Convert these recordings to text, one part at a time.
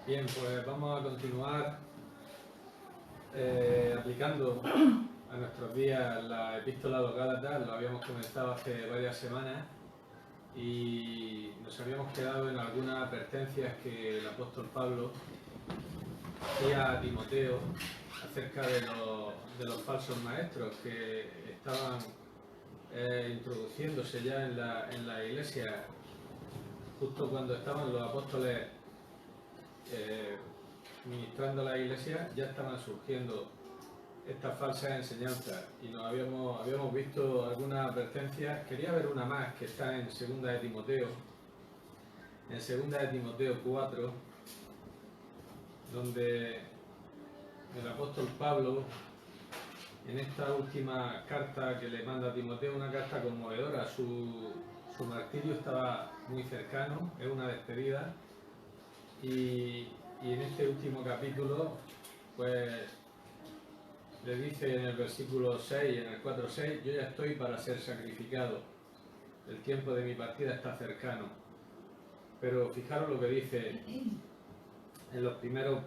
Bien, pues vamos a continuar aplicando a nuestros días la epístola a los Gálatas. Lo habíamos comenzado hace varias semanas y nos habíamos quedado en algunas advertencias que el apóstol Pablo hacía a Timoteo acerca de los falsos maestros que estaban introduciéndose ya en la iglesia justo cuando estaban los apóstoles ministrando la iglesia. Ya estaban surgiendo estas falsas enseñanzas y nos habíamos visto algunas advertencias. Quería ver una más que está en 2 de Timoteo, en 2 de Timoteo 4, donde el apóstol Pablo, en esta última carta que le manda a Timoteo, una carta conmovedora, su martirio estaba muy cercano, es una despedida, y en este último capítulo pues le dice en el versículo 6, en el 4:6, yo ya estoy para ser sacrificado, el tiempo de mi partida está cercano. Pero fijaros lo que dice en los primeros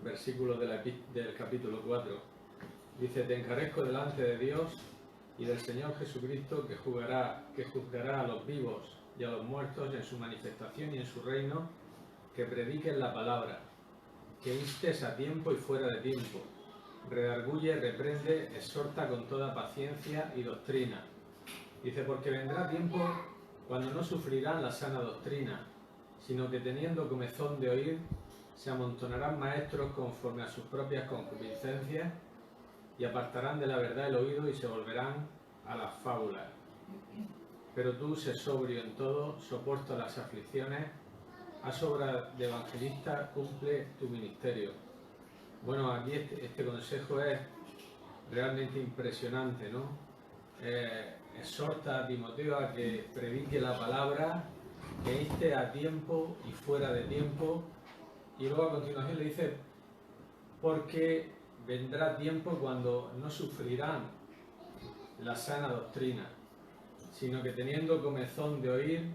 versículos del capítulo 4. Dice: te encarezco delante de Dios y del Señor Jesucristo, que juzgará a los vivos y a los muertos en su manifestación y en su reino, que prediques la palabra, que instes a tiempo y fuera de tiempo, redarguye, reprende, exhorta con toda paciencia y doctrina. Dice: porque vendrá tiempo cuando no sufrirán la sana doctrina, sino que teniendo comezón de oír, se amontonarán maestros conforme a sus propias concupiscencias, y apartarán de la verdad el oído y se volverán a las fábulas. Pero tú sé sobrio en todo, soporta las aflicciones, haz obra de evangelista, cumple tu ministerio. Bueno, aquí este consejo es realmente impresionante, ¿no? Exhorta a Timoteo a que predique la palabra, que inste a tiempo y fuera de tiempo, y luego a continuación le dice: porque vendrá tiempo cuando no sufrirán la sana doctrina, sino que teniendo comezón de oír,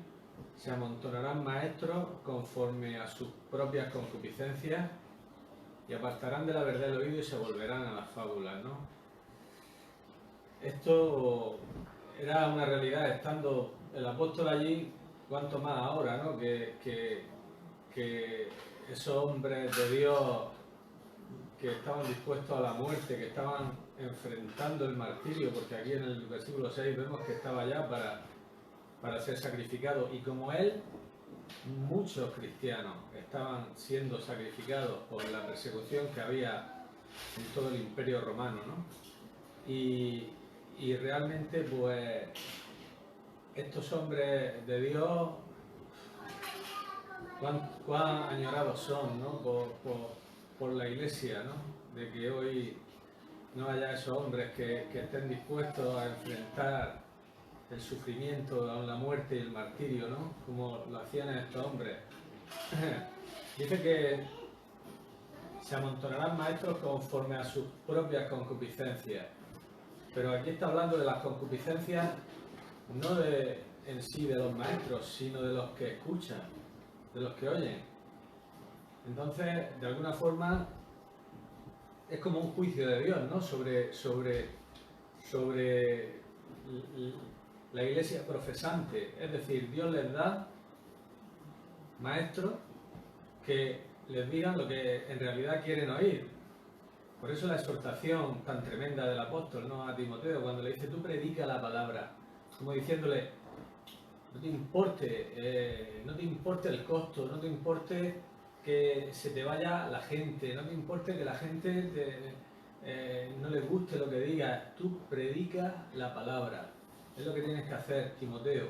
se amontonarán maestros conforme a sus propias concupiscencias, y apartarán de la verdad el oído y se volverán a las fábulas, ¿no? Esto era una realidad estando el apóstol allí, cuanto más ahora, ¿no? Que esos hombres de Dios que estaban dispuestos a la muerte, que estaban enfrentando el martirio, porque aquí en el versículo 6 vemos que estaba ya para ser sacrificado, y como él, muchos cristianos estaban siendo sacrificados por la persecución que había en todo el Imperio Romano, ¿no? Y realmente, pues, estos hombres de Dios, cuán añorados son, ¿no? por la Iglesia, ¿no? De que hoy no haya esos hombres que estén dispuestos a enfrentar el sufrimiento, aún la muerte y el martirio, ¿no? Como lo hacían estos hombres. Dice que se amontonarán maestros conforme a sus propias concupiscencias. Pero aquí está hablando de las concupiscencias no en sí de los maestros, sino de los que escuchan, de los que oyen. Entonces, de alguna forma, es como un juicio de Dios, ¿no? Sobre la iglesia profesante. Es decir, Dios les da maestros que les digan lo que en realidad quieren oír. Por eso la exhortación tan tremenda del apóstol, ¿no?, a Timoteo, cuando le dice: tú predica la palabra, como diciéndole: no te importe el costo, no te importe que se te vaya la gente, no te importe que la gente no le guste lo que digas, tú predica la palabra. Es lo que tienes que hacer, Timoteo.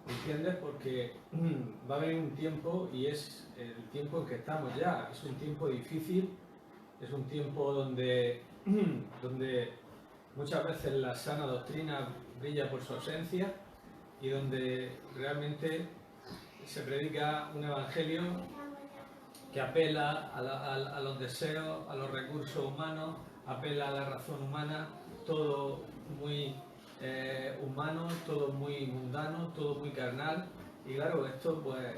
¿Entiendes? Porque va a haber un tiempo, y es el tiempo en que estamos ya. Es un tiempo difícil, es un tiempo donde muchas veces la sana doctrina brilla por su ausencia, y donde realmente se predica un evangelio que apela a los deseos, a los recursos humanos, apela a la razón humana, todo muy humano, todo muy mundano, todo muy carnal. Y claro, esto pues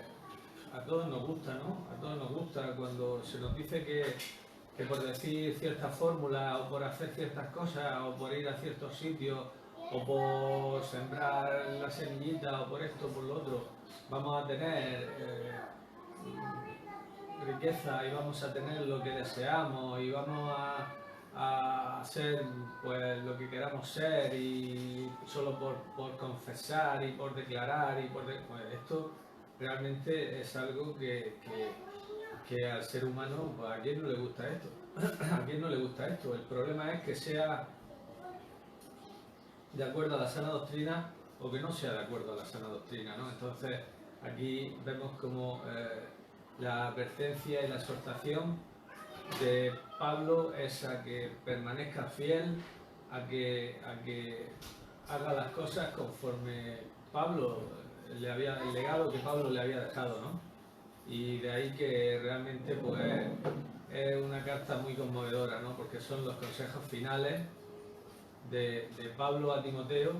a todos nos gusta, ¿no? A todos nos gusta cuando se nos dice que por decir ciertas fórmulas o por hacer ciertas cosas o por ir a ciertos sitios o por sembrar la semillita o por esto o por lo otro vamos a tener riqueza y vamos a tener lo que deseamos y vamos a ser pues lo que queramos ser y solo por confesar y por declarar y pues esto realmente es algo que al ser humano, pues a quién no le gusta esto. ¿A quién no le gusta esto? El problema es que sea de acuerdo a la sana doctrina o que no sea de acuerdo a la sana doctrina, ¿no? Entonces aquí vemos como la advertencia y la exhortación de Pablo es a que permanezca fiel, a que haga las cosas conforme Pablo el legado que Pablo le había dejado, ¿no? Y de ahí que realmente pues es una carta muy conmovedora, ¿no? Porque son los consejos finales de Pablo a Timoteo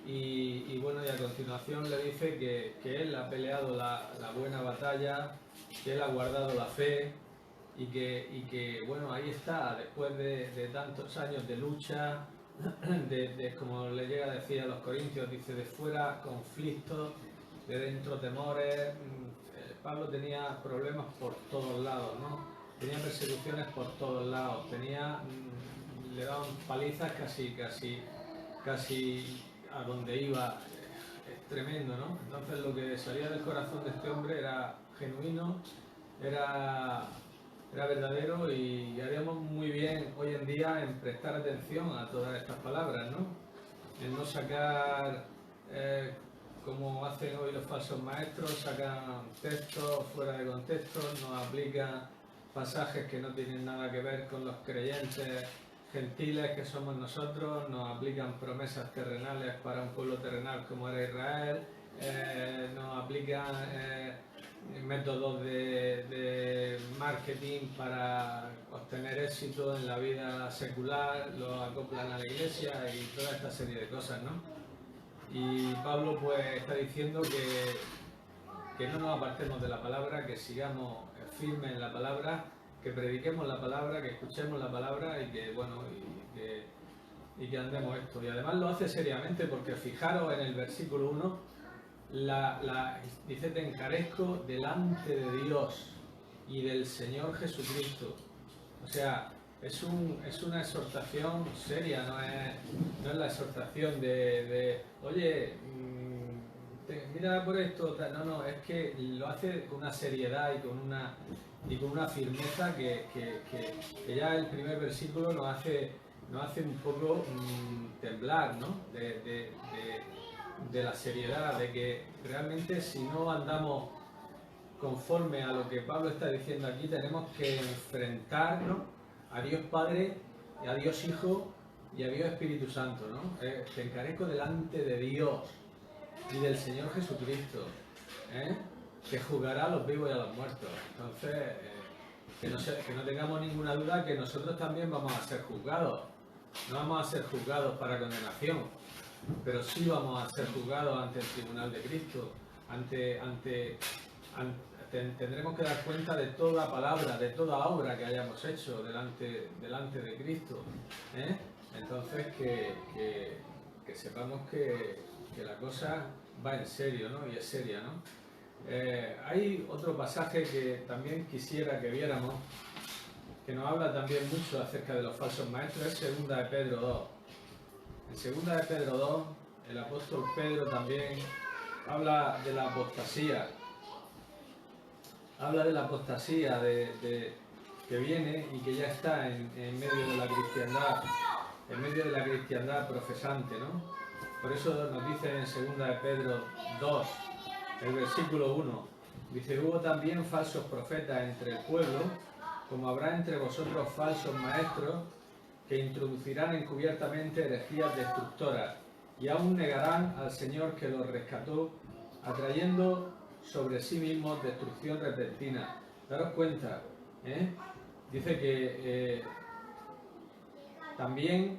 y bueno, y a continuación le dice que él ha peleado la buena batalla, que él ha guardado la fe y que bueno, ahí está, después de tantos años de lucha, como le llega a decir a los corintios, dice, de fuera conflictos, de dentro temores. Pablo tenía problemas por todos lados, ¿no? Tenía persecuciones por todos lados, le daban palizas casi a donde iba, es tremendo, ¿no? Entonces lo que salía del corazón de este hombre era genuino, era verdadero y haríamos muy bien hoy en día en prestar atención a todas estas palabras, ¿no? En no sacar, como hacen hoy los falsos maestros, sacan textos fuera de contexto, nos aplican pasajes que no tienen nada que ver con los creyentes gentiles que somos nosotros, nos aplican promesas terrenales para un pueblo terrenal como era Israel, nos aplican métodos de marketing para obtener éxito en la vida secular, lo acoplan a la iglesia y toda esta serie de cosas, ¿no? Y Pablo pues está diciendo que no nos apartemos de la palabra, que sigamos firmes en la palabra, que prediquemos la palabra, que escuchemos la palabra y que bueno y que andemos esto. Y además lo hace seriamente porque fijaros en el versículo 1, dice, te encarezco delante de Dios y del Señor Jesucristo. O sea, es una exhortación seria, no es la exhortación de oye, mira por esto, no, es que lo hace con una seriedad y con una firmeza que ya el primer versículo nos hace un poco temblar, ¿no? De la seriedad, de que realmente si no andamos conforme a lo que Pablo está diciendo aquí, tenemos que enfrentarnos a Dios Padre, a Dios Hijo y a Dios Espíritu Santo, ¿no? Te encarezco delante de Dios y del Señor Jesucristo, que juzgará a los vivos y a los muertos. Entonces, que no tengamos ninguna duda que nosotros también vamos a ser juzgados. No vamos a ser juzgados para condenación, pero sí vamos a ser juzgados ante el tribunal de Cristo, tendremos que dar cuenta de toda palabra, de toda obra que hayamos hecho delante de Cristo. Entonces que sepamos que la cosa va en serio, ¿no? Y es seria, ¿no? Hay otro pasaje que también quisiera que viéramos, que nos habla también mucho acerca de los falsos maestros, es 2 de Pedro 2. En 2 de Pedro 2, el apóstol Pedro también habla de la apostasía. Habla de la apostasía que viene y que ya está en medio de la cristiandad, profesante, ¿no? Por eso nos dice en 2 de Pedro 2, el versículo 1, dice, hubo también falsos profetas entre el pueblo, como habrá entre vosotros falsos maestros, que introducirán encubiertamente herejías destructoras, y aún negarán al Señor que los rescató, atrayendo sobre sí mismos destrucción repentina. Daros cuenta, dice que también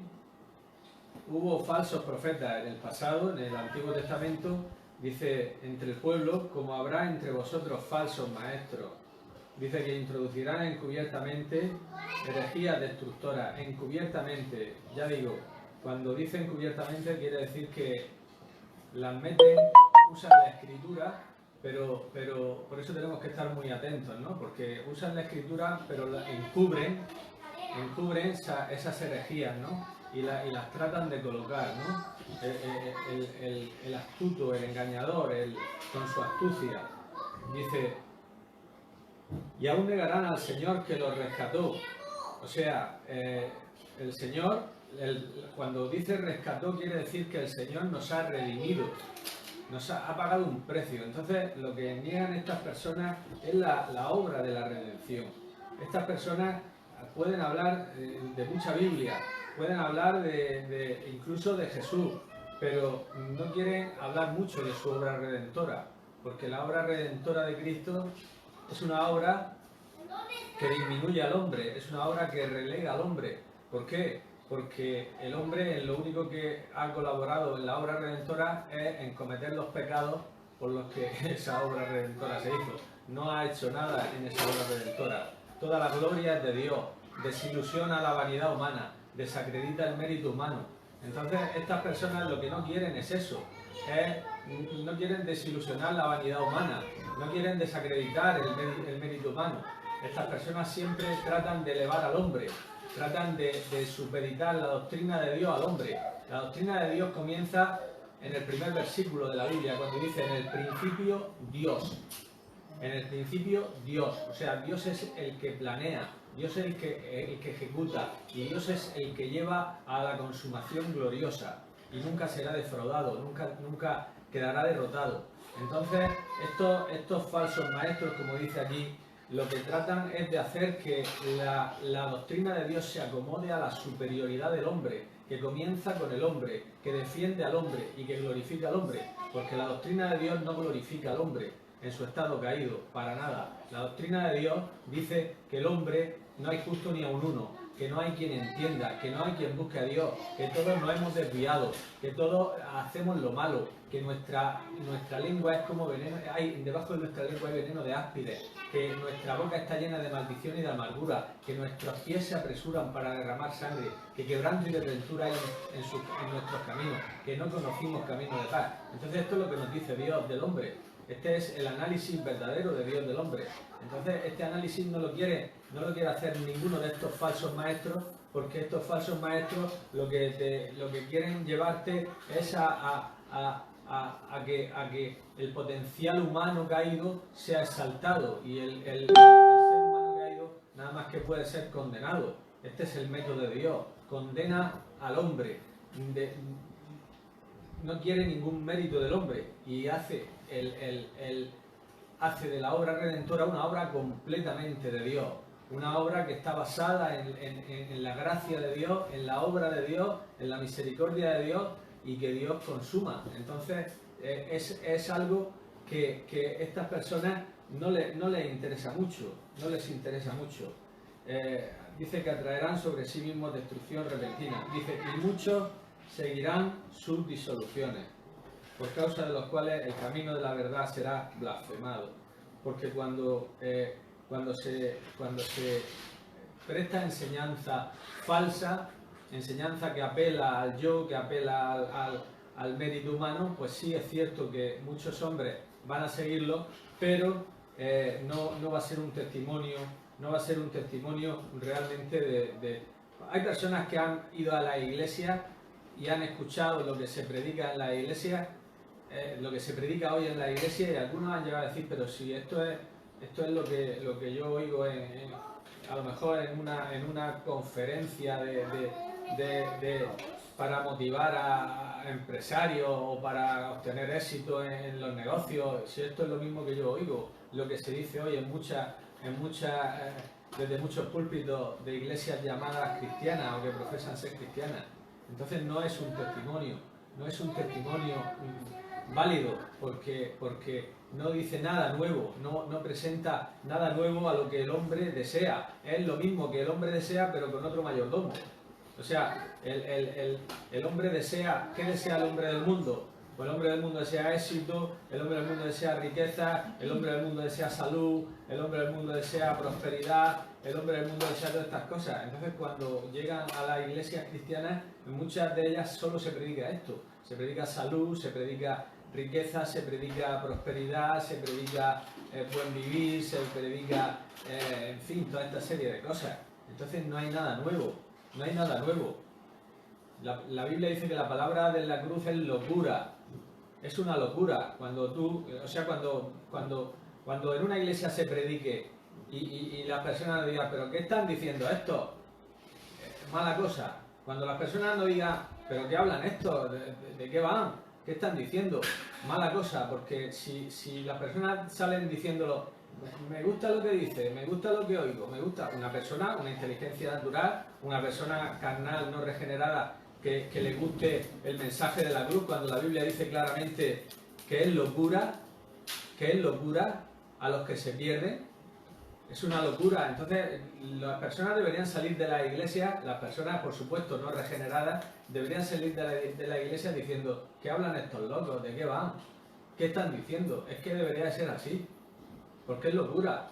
hubo falsos profetas en el pasado, en el Antiguo Testamento, Dice, entre el pueblo, como habrá entre vosotros falsos maestros. Dice que introducirán encubiertamente herejías destructoras, encubiertamente. Ya digo, cuando dice encubiertamente quiere decir que las meten, usan la escritura, pero por eso tenemos que estar muy atentos, ¿no? Porque usan la escritura, pero la encubren esas herejías, ¿no? Y las tratan de colocar, ¿no? El astuto, el engañador, con su astucia. Dice, y aún negarán al Señor que los rescató. O sea, el Señor, cuando dice rescató, quiere decir que el Señor nos ha redimido, nos ha pagado un precio. Entonces, lo que niegan estas personas es la obra de la redención. Estas personas pueden hablar de mucha Biblia, pueden hablar incluso de Jesús, pero no quieren hablar mucho de su obra redentora, porque la obra redentora de Cristo es una obra que disminuye al hombre, es una obra que relega al hombre. ¿Por qué? Porque el hombre en lo único que ha colaborado en la obra redentora es en cometer los pecados por los que esa obra redentora se hizo. No ha hecho nada en esa obra redentora. Toda la gloria es de Dios, desilusiona la vanidad humana, desacredita el mérito humano. Entonces estas personas lo que no quieren es eso, no quieren desilusionar la vanidad humana, no quieren desacreditar el mérito humano. Estas personas siempre tratan de elevar al hombre, tratan de supeditar la doctrina de Dios al hombre. La doctrina de Dios comienza en el primer versículo de la Biblia, cuando dice, en el principio Dios. En el principio Dios, o sea, Dios es el que planea, Dios es el que ejecuta, y Dios es el que lleva a la consumación gloriosa, y nunca será defraudado, nunca quedará derrotado. Entonces, estos falsos maestros, como dice aquí, lo que tratan es de hacer que la doctrina de Dios se acomode a la superioridad del hombre, que comienza con el hombre, que defiende al hombre y que glorifica al hombre, porque la doctrina de Dios no glorifica al hombre en su estado caído, para nada. La doctrina de Dios dice que el hombre no hay justo ni a un uno, que no hay quien entienda, que no hay quien busque a Dios, que todos nos hemos desviado, que todos hacemos lo malo, que nuestra lengua es como veneno, debajo de nuestra lengua hay veneno de áspides, que nuestra boca está llena de maldición y de amargura, que nuestros pies se apresuran para derramar sangre, que quebranto y desventura hay en nuestros caminos, que no conocimos camino de paz. Entonces esto es lo que nos dice Dios del hombre. Este es el análisis verdadero de Dios del hombre. Entonces este análisis no lo quiere hacer ninguno de estos falsos maestros, porque estos falsos maestros lo que quieren llevarte es a que el potencial humano caído sea exaltado, y el ser humano caído nada más que puede ser condenado. Este es el método de Dios, condena al hombre, no quiere ningún mérito del hombre, y hace de la obra redentora una obra completamente de Dios, una obra que está basada en la gracia de Dios, en la obra de Dios, en la misericordia de Dios, y que Dios consuma. Entonces es algo que estas personas no les interesa mucho, no les interesa mucho. Dice que atraerán sobre sí mismos destrucción repentina. Dice, y muchos seguirán sus disoluciones, por causa de los cuales el camino de la verdad será blasfemado. Porque cuando se presta enseñanza falsa, enseñanza que apela al yo, que apela al mérito humano, pues sí es cierto que muchos hombres van a seguirlo, pero no va a ser un testimonio, realmente de... Hay personas que han ido a la iglesia y han escuchado lo que se predica en la iglesia, lo que se predica hoy en la iglesia, y algunos han llegado a decir, pero si esto es lo que yo oigo a lo mejor en una conferencia para motivar a empresarios o para obtener éxito en los negocios, si esto es lo mismo que yo oigo, lo que se dice hoy desde muchos púlpitos de iglesias llamadas cristianas o que profesan ser cristianas. Entonces no es un testimonio válido, porque no dice nada nuevo, no presenta nada nuevo a lo que el hombre desea. Es lo mismo que el hombre desea, pero con otro mayordomo. O sea, el hombre desea, ¿qué desea el hombre del mundo? Pues el hombre del mundo desea éxito, el hombre del mundo desea riqueza, el hombre del mundo desea salud, el hombre del mundo desea prosperidad, el hombre del mundo desea todas estas cosas. Entonces cuando llegan a las iglesias cristianas, en muchas de ellas solo se predica esto. Se predica salud, se predica riqueza, se predica prosperidad, se predica buen vivir, se predica, en fin, toda esta serie de cosas. Entonces no hay nada nuevo, no hay nada nuevo. La Biblia dice que la palabra de la cruz es locura. Es una locura cuando tú, o sea, cuando en una iglesia se predique y las personas digan, pero ¿qué están diciendo esto? Mala cosa. Cuando las personas no digan, pero ¿qué hablan esto? ¿De qué van? ¿Qué están diciendo? Mala cosa, porque si las personas salen diciéndolo, me gusta lo que dice, me gusta lo que oigo, me gusta una persona, una inteligencia natural, una persona carnal, no regenerada, que le guste el mensaje de la cruz, cuando la Biblia dice claramente que es locura a los que se pierden, es una locura. Entonces las personas deberían salir de la iglesia, las personas por supuesto no regeneradas, deberían salir de la iglesia diciendo, ¿qué hablan estos locos? ¿De qué van? ¿Qué están diciendo? Es que debería ser así, porque es locura.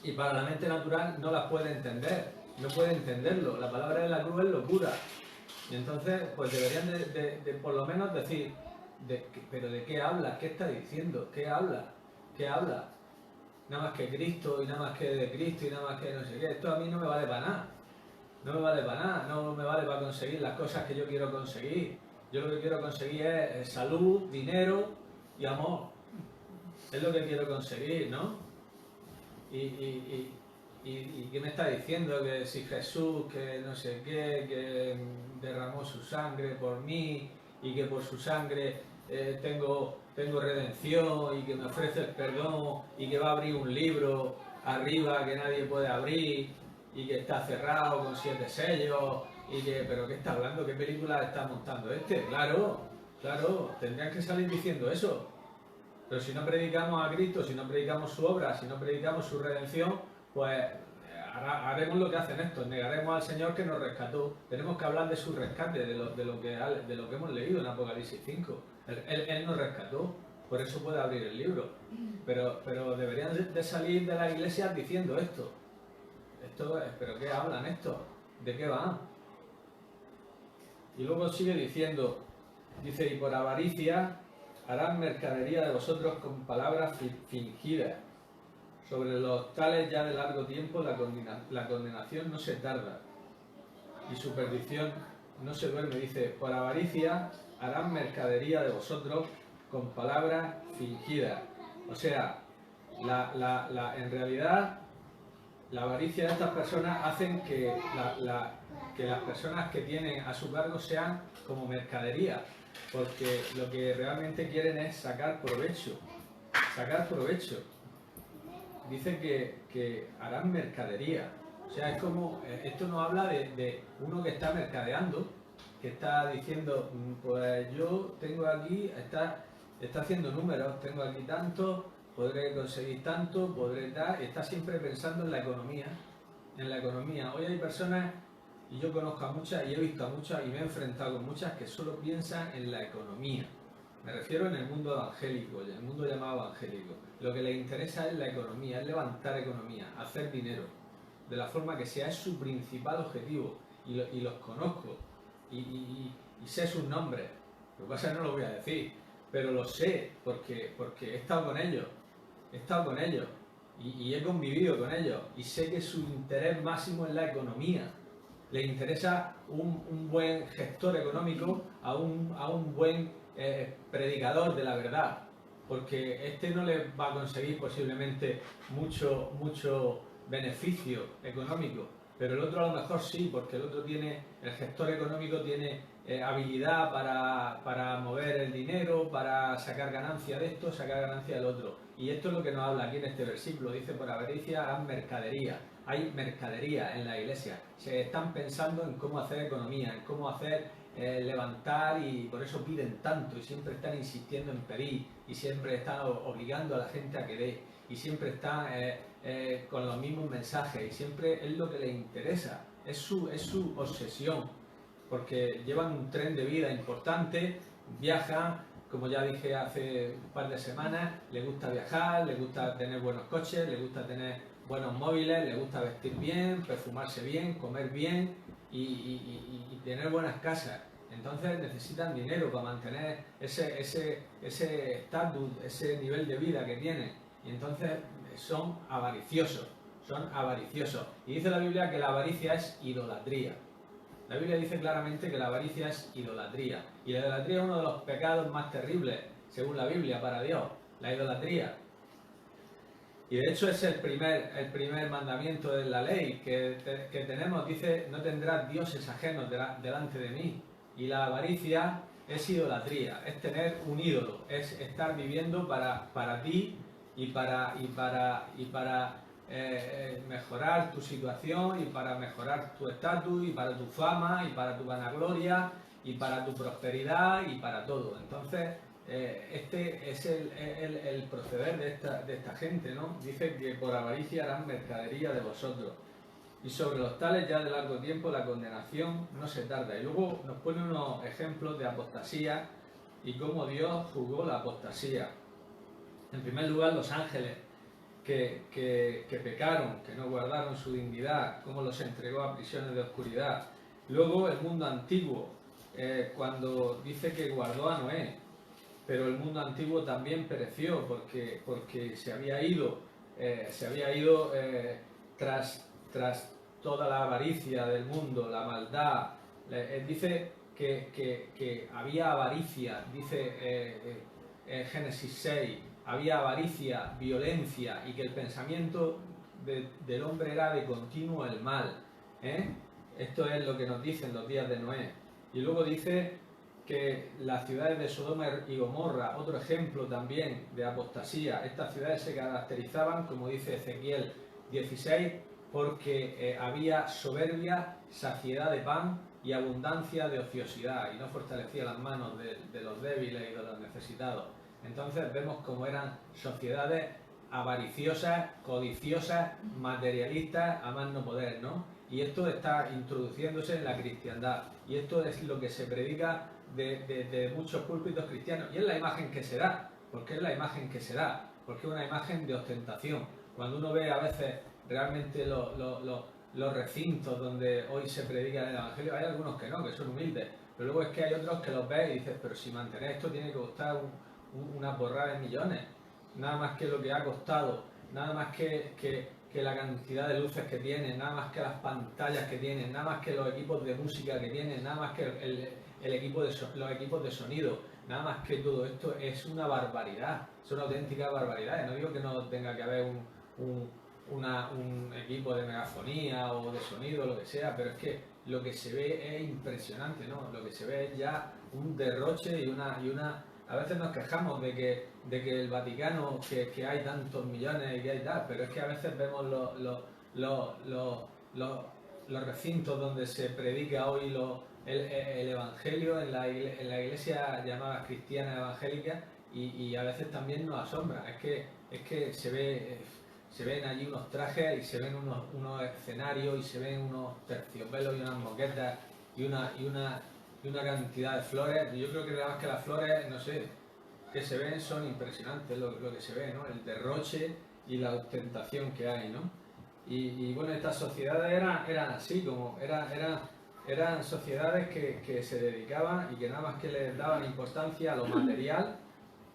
Y para la mente natural no las puede entender, no puede entenderlo. La palabra de la cruz es locura. Y entonces, pues deberían de por lo menos decir, ¿pero de qué habla? ¿Qué está diciendo? ¿Qué habla? ¿Qué habla? Nada más que Cristo y nada más que de Cristo y nada más que no sé qué. Esto a mí no me vale para nada. No me vale para nada, no me vale para conseguir las cosas que yo quiero conseguir. Yo lo que quiero conseguir es salud, dinero y amor. Es lo que quiero conseguir, ¿no? ¿Y qué me está diciendo? Que si Jesús, que no sé qué, que derramó su sangre por mí y que por su sangre tengo redención y que me ofrece el perdón y que va a abrir un libro arriba que nadie puede abrir y que está cerrado con 7 sellos y que, ¿pero qué está hablando? ¿Qué película está montando este? Claro, tendrían que salir diciendo eso. Pero si no predicamos a Cristo, si no predicamos su obra, si no predicamos su redención, pues haremos lo que hacen estos, negaremos al Señor que nos rescató. Tenemos que hablar de su rescate, de lo que hemos leído en Apocalipsis 5. Él nos rescató, por eso puede abrir el libro. Pero deberían de salir de las iglesias diciendo esto. ¿Pero qué hablan estos? ¿De qué van? Y luego sigue diciendo, dice, y por avaricia harán mercadería de vosotros con palabras fingidas. Sobre los tales ya de largo tiempo la condenación no se tarda y su perdición no se duerme. Dice, por avaricia harán mercadería de vosotros con palabras fingidas. O sea, en realidad la avaricia de estas personas hacen que las personas que tienen a su cargo sean como mercadería, porque lo que realmente quieren es sacar provecho. Dice que harán mercadería. O sea, es como, esto nos habla de uno que está mercadeando, que está diciendo, pues yo tengo aquí, está haciendo números, tengo aquí tanto, podré conseguir tanto, podré dar, está siempre pensando en la economía. Hoy hay personas, y yo conozco a muchas, y he visto a muchas, y me he enfrentado con muchas que solo piensan en la economía. Me refiero en el mundo evangélico, en el mundo llamado evangélico. Lo que les interesa es la economía, es levantar economía, hacer dinero, de la forma que sea, es su principal objetivo. Y los conozco, y sé sus nombres. Lo que pasa es que no lo voy a decir, pero lo sé porque he estado con ellos, y he convivido con ellos, y sé que su interés máximo es la economía. Les interesa un buen gestor económico a un buen predicador de la verdad, porque este no le va a conseguir posiblemente mucho beneficio económico, pero el otro a lo mejor sí, porque el gestor económico tiene habilidad para mover el dinero, para sacar ganancia de esto, sacar ganancia del otro. Y esto es lo que nos habla aquí en este versículo. Dice, por avaricia harán mercadería. Hay mercadería en la iglesia. Se están pensando en cómo hacer economía, en cómo hacer levantar, y por eso piden tanto y siempre están insistiendo en pedir y siempre están obligando a la gente a que dé y siempre están con los mismos mensajes y siempre es lo que les interesa, es su obsesión, porque llevan un tren de vida importante viajan, como ya dije hace un par de semanas, les gusta viajar, les gusta tener buenos coches, les gusta tener buenos móviles, les gusta vestir bien, perfumarse bien, comer bien y tener buenas casas. Entonces necesitan dinero para mantener ese estatus, ese nivel de vida que tienen. Y entonces son avariciosos, son avariciosos. Y dice la Biblia que la avaricia es idolatría. La Biblia dice claramente que la avaricia es idolatría. Y la idolatría es uno de los pecados más terribles, según la Biblia, para Dios. La idolatría. Y de hecho es el primer mandamiento de la ley que tenemos. Dice, no tendrás dioses ajenos delante de mí. Y la avaricia es idolatría, es tener un ídolo, es estar viviendo para ti y para mejorar tu situación y para mejorar tu estatus y para tu fama y para tu vanagloria y para tu prosperidad y para todo. Entonces, este es el proceder de esta gente, ¿no? Dice que por avaricia harán mercadería de vosotros. Y sobre los tales ya de largo tiempo la condenación no se tarda. Y luego nos pone unos ejemplos de apostasía y cómo Dios juzgó la apostasía. En primer lugar, los ángeles que pecaron, que no guardaron su dignidad, cómo los entregó a prisiones de oscuridad. Luego el mundo antiguo, cuando dice que guardó a Noé, pero el mundo antiguo también pereció porque se había ido tras toda la avaricia del mundo, la maldad. Dice que había avaricia, dice Génesis 6, había avaricia, violencia y que el pensamiento del hombre era de continuo el mal. Esto es lo que nos dicen los días de Noé. Y luego dice que las ciudades de Sodoma y Gomorra, otro ejemplo también de apostasía, estas ciudades se caracterizaban, como dice Ezequiel 16, porque había soberbia, saciedad de pan y abundancia de ociosidad, y no fortalecía las manos de los débiles y de los necesitados. Entonces vemos cómo eran sociedades avariciosas, codiciosas, materialistas, a más no poder, ¿no? Y esto está introduciéndose en la cristiandad, y esto es lo que se predica de muchos púlpitos cristianos, y es la imagen que se da. ¿Por qué es la imagen que se da? Porque es una imagen de ostentación. Cuando uno ve a veces realmente los recintos donde hoy se predica el Evangelio, hay algunos que no, que son humildes, pero luego es que hay otros que los ves y dices, pero si mantener esto tiene que costar una borrada de millones, nada más que lo que ha costado, nada más que la cantidad de luces que tienen, nada más que las pantallas que tienen, nada más que los equipos de música que tienen, nada más que los equipos de sonido, nada más que todo esto es una barbaridad, son auténticas barbaridades. No digo que no tenga que haber un equipo de megafonía o de sonido, lo que sea, pero es que lo que se ve es impresionante, ¿no? Lo que se ve es ya un derroche y una a veces nos quejamos de que el Vaticano, que hay tantos millones y que hay tal, pero es que a veces vemos los recintos donde se predica hoy el Evangelio en la iglesia llamada cristiana evangélica, y a veces también nos asombra. Es que se ven allí unos trajes y se ven unos escenarios y se ven unos terciopelos y unas moquetas y una cantidad de flores. Yo creo que nada más que las flores, no sé, que se ven son impresionantes lo que se ve, ¿no? El derroche y la ostentación que hay, ¿no? Y bueno, estas sociedades eran así, como eran sociedades que se dedicaban y que nada más que les daban importancia a lo material.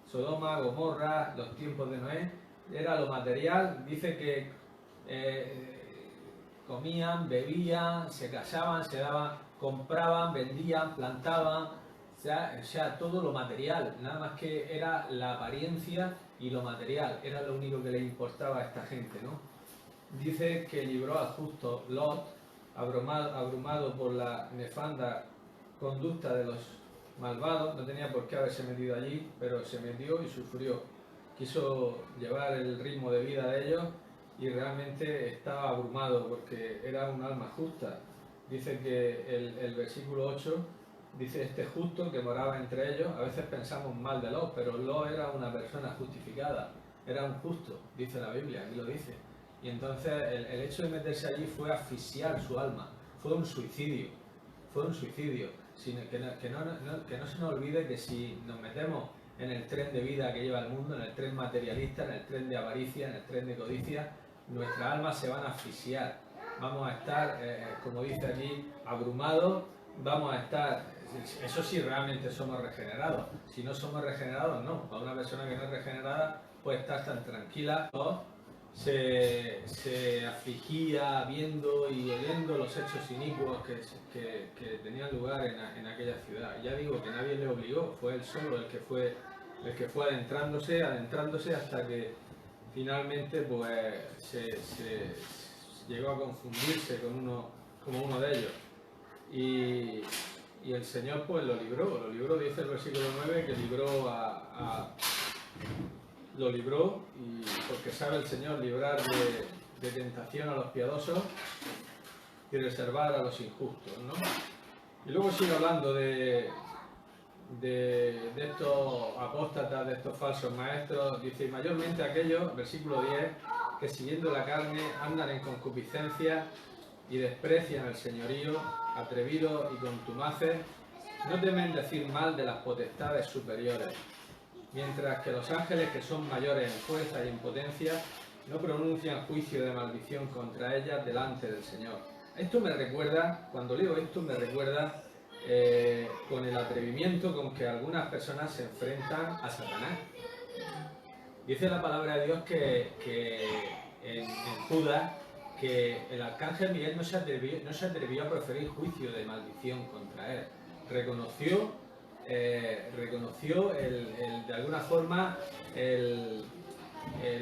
Sodoma, Gomorra, los tiempos de Noé, era lo material. Dice que comían, bebían, se casaban, se daban, compraban, vendían, plantaban, o sea, todo lo material, nada más que era la apariencia y lo material, era lo único que le importaba a esta gente, ¿no? Dice que libró al justo Lot, abrumado por la nefanda conducta de los malvados, no tenía por qué haberse metido allí, pero se metió y sufrió. Quiso llevar el ritmo de vida de ellos y realmente estaba abrumado porque era un alma justa. Dice que el versículo 8 dice: este justo que moraba entre ellos. A veces pensamos mal de Lot, pero Lot era una persona justificada, era un justo, dice la Biblia, aquí lo dice. Y entonces el hecho de meterse allí fue asfixiar su alma, fue un suicidio, fue un suicidio. que no se nos olvide que si nos metemos en el tren de vida que lleva el mundo, en el tren materialista, en el tren de avaricia, en el tren de codicia, nuestras almas se van a asfixiar. Vamos a estar, como dice aquí, abrumados, vamos a estar, eso sí realmente somos regenerados. Si no somos regenerados, no. Para una persona que no es regenerada, puede estar tan tranquila, ¿no? Se afligía viendo y oyendo los hechos inicuos que tenían lugar en aquella ciudad. Ya digo que nadie le obligó, fue él solo el que fue adentrándose hasta que finalmente pues se llegó a confundirse como uno de ellos. Y el Señor pues lo libró, dice el versículo 9, que lo libró, y porque sabe el Señor librar de tentación a los piadosos y reservar a los injustos, ¿no? Y luego sigue hablando de estos apóstatas, de estos falsos maestros, dice, y mayormente aquellos, versículo 10, que siguiendo la carne andan en concupiscencia y desprecian el señorío, atrevidos y contumaces, no temen decir mal de las potestades superiores, mientras que los ángeles, que son mayores en fuerza y en potencia, no pronuncian juicio de maldición contra ellas delante del Señor. Esto me recuerda, cuando leo esto, me recuerda con el atrevimiento con que algunas personas se enfrentan a Satanás. Dice la palabra de Dios que en Judas, que el arcángel Miguel no se atrevió a proferir juicio de maldición contra él. Reconoció de alguna forma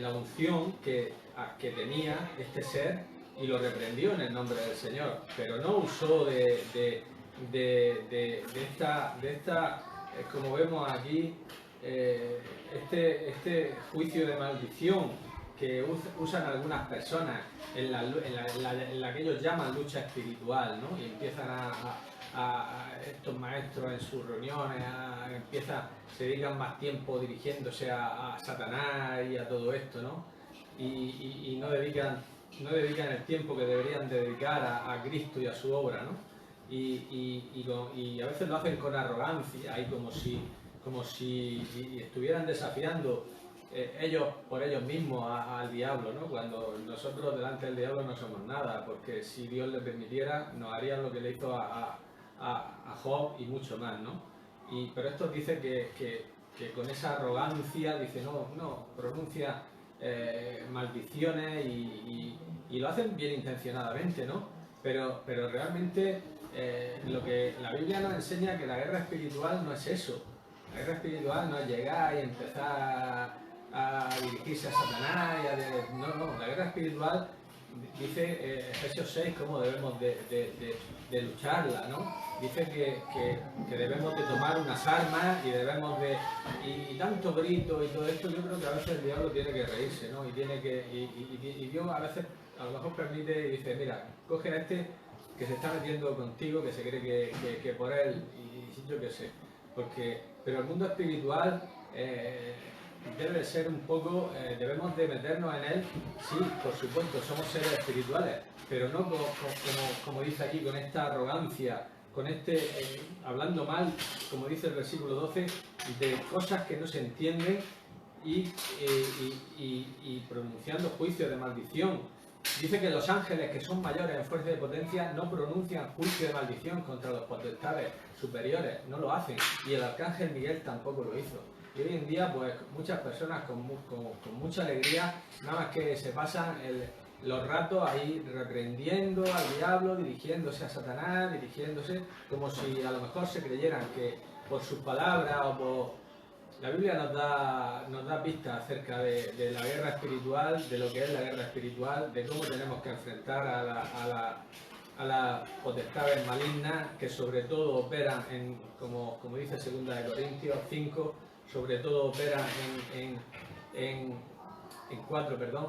la unción que tenía este ser y lo reprendió en el nombre del Señor, pero no usó de esta como vemos aquí, este juicio de maldición que usan algunas personas en la que ellos llaman lucha espiritual, ¿no? Y empiezan a estos maestros en sus reuniones, se dedican más tiempo dirigiéndose a Satanás y a todo esto, ¿no? Y no dedican el tiempo que deberían dedicar a Cristo y a su obra, ¿no? Y a veces lo hacen con arrogancia, y como si estuvieran desafiando ellos por ellos mismos al diablo, ¿no? Cuando nosotros delante del diablo no somos nada, porque si Dios le permitiera nos harían lo que le hizo a Job y mucho más, ¿no? Pero esto dice que con esa arrogancia dice no pronuncia maldiciones y lo hacen bien intencionadamente, ¿no? Pero realmente lo que la Biblia nos enseña, que la guerra espiritual no es eso. La guerra espiritual no es llegar y empezar a dirigirse a Satanás no, la guerra espiritual dice Efesios 6 cómo debemos de lucharla, ¿no? Dice que debemos de tomar unas armas y debemos de y tanto grito y todo esto. Yo creo que a veces el diablo tiene que reírse, ¿no? Y Dios a veces a lo mejor permite y dice, mira, coge a este que se está metiendo contigo, que se cree que por él, y yo qué sé, pero el mundo espiritual debe ser un poco, debemos de meternos en él, sí, por supuesto, somos seres espirituales, pero no como dice aquí, con esta arrogancia, con hablando mal, como dice el versículo 12, de cosas que no se entienden y pronunciando juicio de maldición. Dice que los ángeles, que son mayores en fuerza y potencia, no pronuncian juicio de maldición contra los potestades superiores, no lo hacen, y el arcángel Miguel tampoco lo hizo. Y hoy en día, pues muchas personas con mucha alegría, nada más que se pasan los ratos ahí reprendiendo al diablo, dirigiéndose a Satanás, como si a lo mejor se creyeran que por sus palabras o por... La Biblia nos da pistas acerca de la guerra espiritual, de lo que es la guerra espiritual, de cómo tenemos que enfrentar a las potestades malignas que sobre todo operan como dice 2 Corintios 5, sobre todo operan en 4, perdón,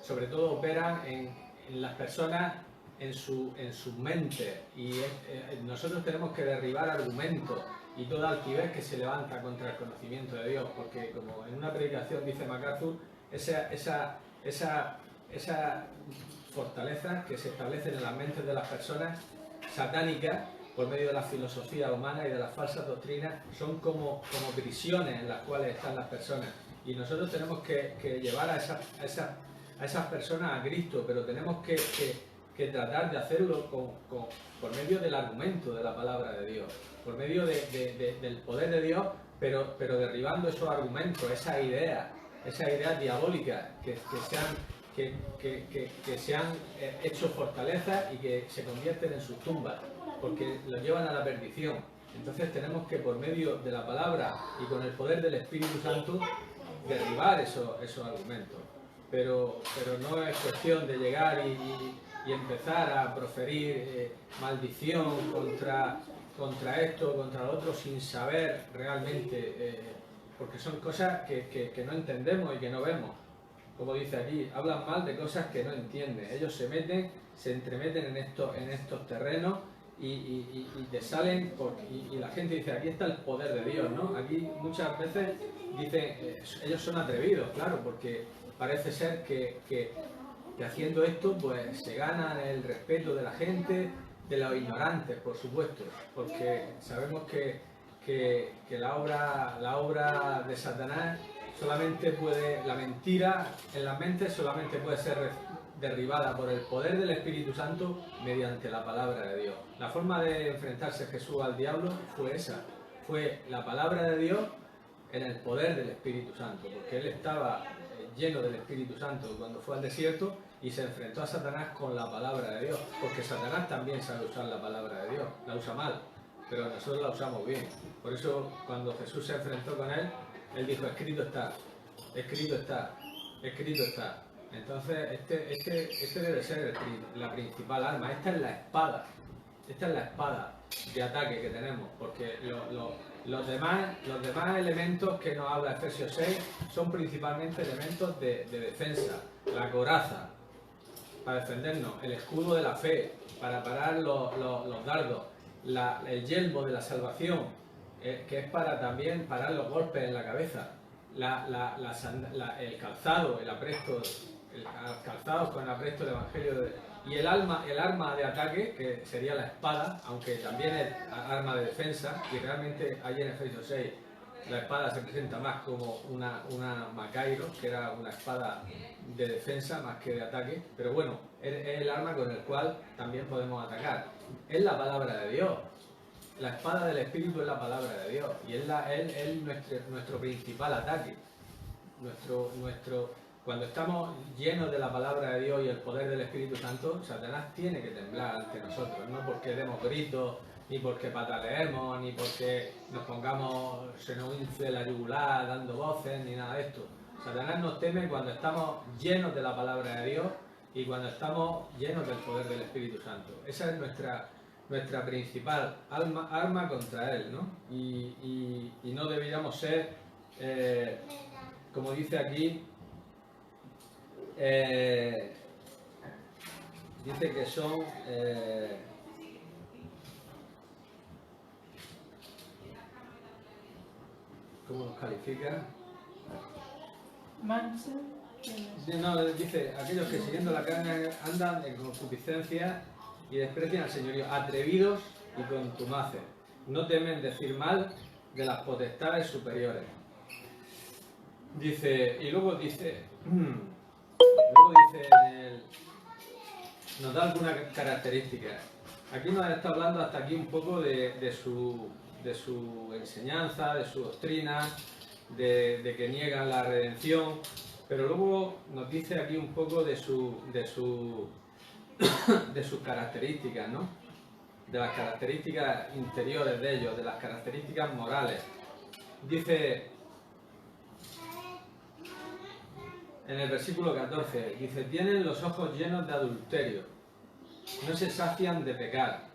sobre todo operan en las personas, en sus mentes, y nosotros tenemos que derribar argumentos y toda altivez que se levanta contra el conocimiento de Dios, porque como en una predicación dice MacArthur, esa fortaleza que se establecen en las mentes de las personas satánicas por medio de la filosofía humana y de las falsas doctrinas, son como prisiones en las cuales están las personas. Y nosotros tenemos que llevar a esas personas a Cristo, pero tenemos que tratar de hacerlo por medio del argumento de la palabra de Dios, por medio del poder de Dios, pero derribando esos argumentos, esas ideas diabólicas que se han hecho fortalezas y que se convierten en sus tumbas, porque los llevan a la perdición. Entonces tenemos que, por medio de la palabra y con el poder del Espíritu Santo, derribar esos argumentos. Pero no es cuestión de llegar y empezar a proferir maldición contra esto, contra lo otro, sin saber realmente, porque son cosas que no entendemos y que no vemos. Como dice aquí, hablan mal de cosas que no entienden. Ellos se entremeten en estos terrenos y te salen, y la gente dice, aquí está el poder de Dios, ¿no? Aquí muchas veces dicen, ellos son atrevidos, claro, porque parece ser que haciendo esto pues se ganan el respeto de la gente, de los ignorantes, por supuesto, porque sabemos que la obra de Satanás la mentira en las mentes solamente puede ser derribada por el poder del Espíritu Santo mediante la palabra de Dios. La forma de enfrentarse Jesús al diablo fue esa, fue la palabra de Dios en el poder del Espíritu Santo, porque él estaba lleno del Espíritu Santo cuando fue al desierto y se enfrentó a Satanás con la palabra de Dios, porque Satanás también sabe usar la palabra de Dios, la usa mal, pero nosotros la usamos bien. Por eso cuando Jesús se enfrentó con él, él dijo, escrito está, escrito está, escrito está. Entonces este debe ser la principal arma, esta es la espada de ataque que tenemos, porque los demás elementos que nos habla Efesios 6 son principalmente elementos de defensa, la coraza para defendernos, el escudo de la fe para parar los dardos, el yelmo de la salvación, que es para también parar los golpes en la cabeza, el calzado, el apresto, calzados con el apresto del Evangelio y el arma de ataque, que sería la espada, aunque también es arma de defensa, y realmente allí en Efesios 6 la espada se presenta más como una Macairo, que era una espada de defensa más que de ataque, pero bueno, es el arma con el cual también podemos atacar. Es la palabra de Dios. La espada del Espíritu es la palabra de Dios y es nuestro principal ataque. Cuando estamos llenos de la palabra de Dios y el poder del Espíritu Santo, Satanás tiene que temblar ante nosotros, no porque demos gritos, ni porque pataleemos, ni porque se nos hince la yugular dando voces, ni nada de esto. Satanás nos teme cuando estamos llenos de la palabra de Dios y cuando estamos llenos del poder del Espíritu Santo. Esa es nuestra principal arma contra él, ¿no? Y no deberíamos ser, como dice aquí, dice que son ¿cómo los califica? Manso. No, dice, aquellos que siguiendo la carne andan en concupiscencia y desprecian al señorío, atrevidos y contumaces, no temen decir mal de las potestades superiores. Dice, y luego dice nos da algunas características. Aquí nos está hablando hasta aquí un poco de su enseñanza, de su doctrina, de que niegan la redención, pero luego nos dice aquí un poco de sus características, ¿no? De las características interiores de ellos, de las características morales. Dice en el versículo 14, dice, tienen los ojos llenos de adulterio, no se sacian de pecar,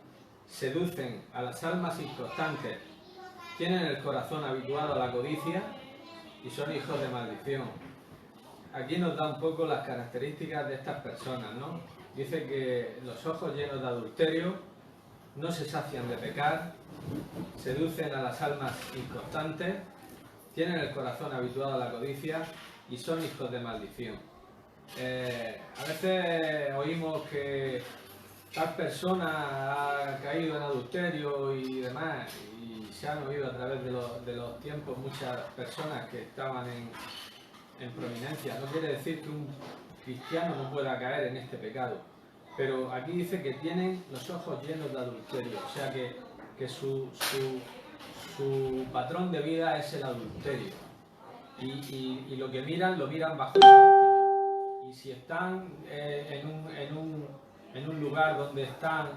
seducen a las almas inconstantes, tienen el corazón habituado a la codicia y son hijos de maldición. Aquí nos da un poco las características de estas personas, ¿no? Dice que los ojos llenos de adulterio, no se sacian de pecar, seducen a las almas inconstantes, tienen el corazón habituado a la codicia y son hijos de maldición. A veces oímos que tal persona ha caído en adulterio y demás, y se han oído a través de los tiempos muchas personas que estaban en prominencia. No quiere decir que un cristiano no pueda caer en este pecado, pero aquí dice que tienen los ojos llenos de adulterio, o sea que su patrón de vida es el adulterio, y lo que miran, lo miran bajo esa óptica. Y si están en un lugar donde están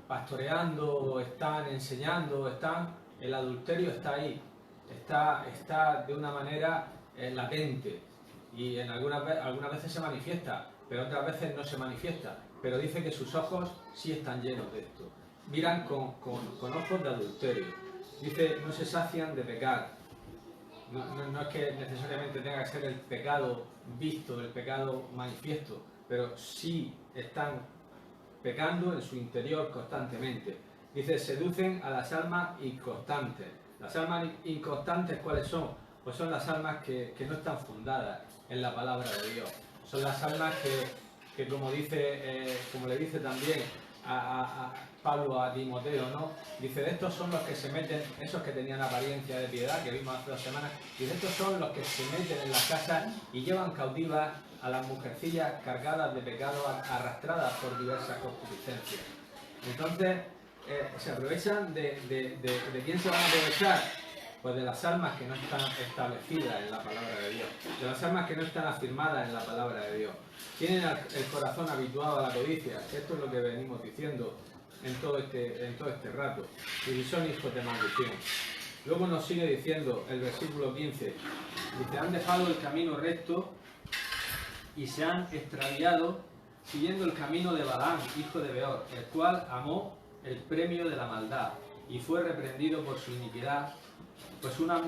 pastoreando, o están enseñando, el adulterio está ahí, está de una manera latente, y algunas veces se manifiesta, pero otras veces no se manifiesta. Pero dice que sus ojos sí están llenos de esto. Miran con ojos de adulterio. Dice, no se sacian de pecar. No es que necesariamente tenga que ser el pecado visto, el pecado manifiesto, pero sí están pecando en su interior constantemente. Dice, seducen a las almas inconstantes. Las almas inconstantes, ¿cuáles son? Pues son las almas que no están fundadas en la palabra de Dios. Son las almas que como le dice también a Pablo a Timoteo, ¿no? Dice, de estos son los que se meten, esos que tenían apariencia de piedad, que vimos hace 2 semanas, y de estos son los que se meten en las casas y llevan cautivas a las mujercillas cargadas de pecado, arrastradas por diversas concupiscencias. Entonces, se aprovechan de quién se van a aprovechar. Pues de las almas que no están establecidas en la palabra de Dios, de las almas que no están afirmadas en la palabra de Dios. Tienen el corazón habituado a la codicia. Esto es lo que venimos diciendo en todo este rato. Y son hijos de maldición. Luego nos sigue diciendo el versículo 15. Dice, han dejado el camino recto y se han extraviado siguiendo el camino de Balaam, hijo de Beor, el cual amó el premio de la maldad y fue reprendido por su iniquidad. Pues una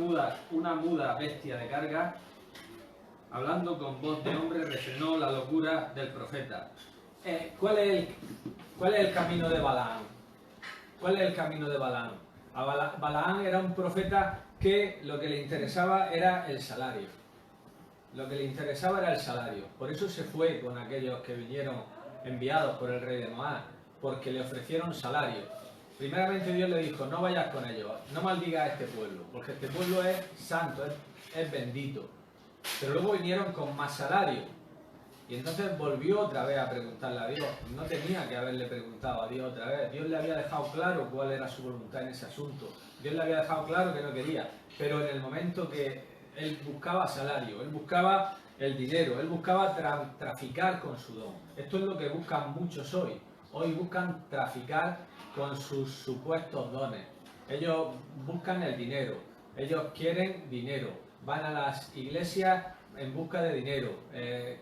muda bestia de carga, hablando con voz de hombre, refrenó la locura del profeta. ¿Cuál es el camino de Balaam? ¿Cuál es el camino de Balaam? Balaam era un profeta que lo que le interesaba era el salario. Lo que le interesaba era el salario. Por eso se fue con aquellos que vinieron enviados por el rey de Moab, porque le ofrecieron salario. Primeramente Dios le dijo, no vayas con ellos, no maldigas a este pueblo, porque este pueblo es santo, es bendito. Pero luego vinieron con más salario. Y entonces volvió otra vez a preguntarle a Dios. No tenía que haberle preguntado a Dios otra vez. Dios le había dejado claro cuál era su voluntad en ese asunto. Dios le había dejado claro que no quería. Pero en el momento que él buscaba salario, él buscaba el dinero, él buscaba traficar con su don. Esto es lo que buscan muchos hoy. Hoy buscan traficar con sus supuestos dones. Ellos buscan el dinero, ellos quieren dinero, van a las iglesias en busca de dinero,